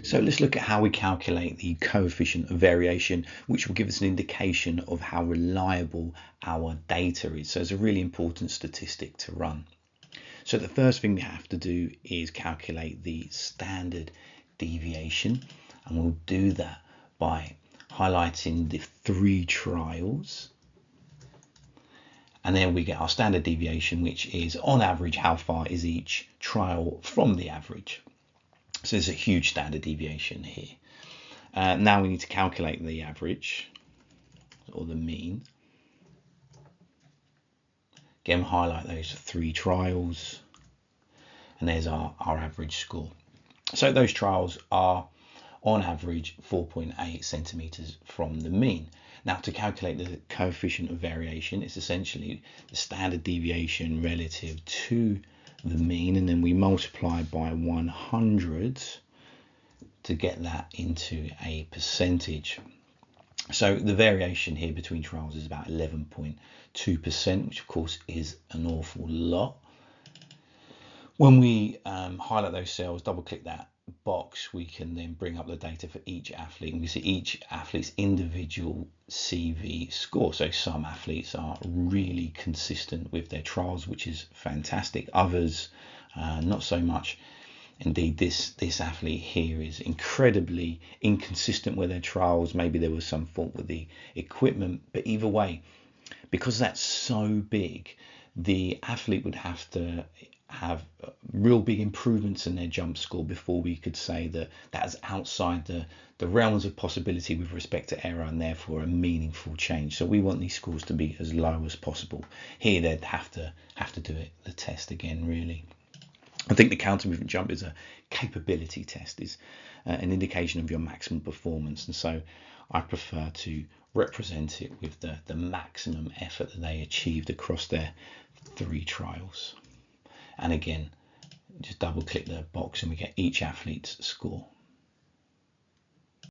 So let's look at how we calculate the coefficient of variation, which will give us an indication of how reliable our data is. So it's a really important statistic to run. So the first thing we have to do is calculate the standard deviation, and we'll do that by highlighting the 3 trials. And then we get our standard deviation, which is on average, how far is each trial from the average. So there's a huge standard deviation here. Now we need to calculate the average or the mean. Again, highlight those 3 trials, and there's our average score. So those trials are on average 4.8 centimeters from the mean. Now, to calculate the coefficient of variation, it's essentially the standard deviation relative to the mean, and then we multiply by 100 to get that into a percentage. So the variation here between trials is about 11.2%, which of course is an awful lot. When we highlight those cells, double click that box, we can then bring up the data for each athlete, and we see each athlete's individual CV score. So some athletes are really consistent with their trials, which is fantastic. Others not so much. Indeed, this athlete here is incredibly inconsistent with their trials. Maybe there was some fault with the equipment, but either way, because that's so big, the athlete would have to have real big improvements in their jump score before we could say that that's outside the realms of possibility with respect to error, and therefore a meaningful change. So we want these scores to be as low as possible. Here they'd have to do the test again, really. I think the counter movement jump is a capability test, is an indication of your maximum performance, and so I prefer to represent it with the maximum effort that they achieved across their 3 trials. And again, just double click the box and we get each athlete's score.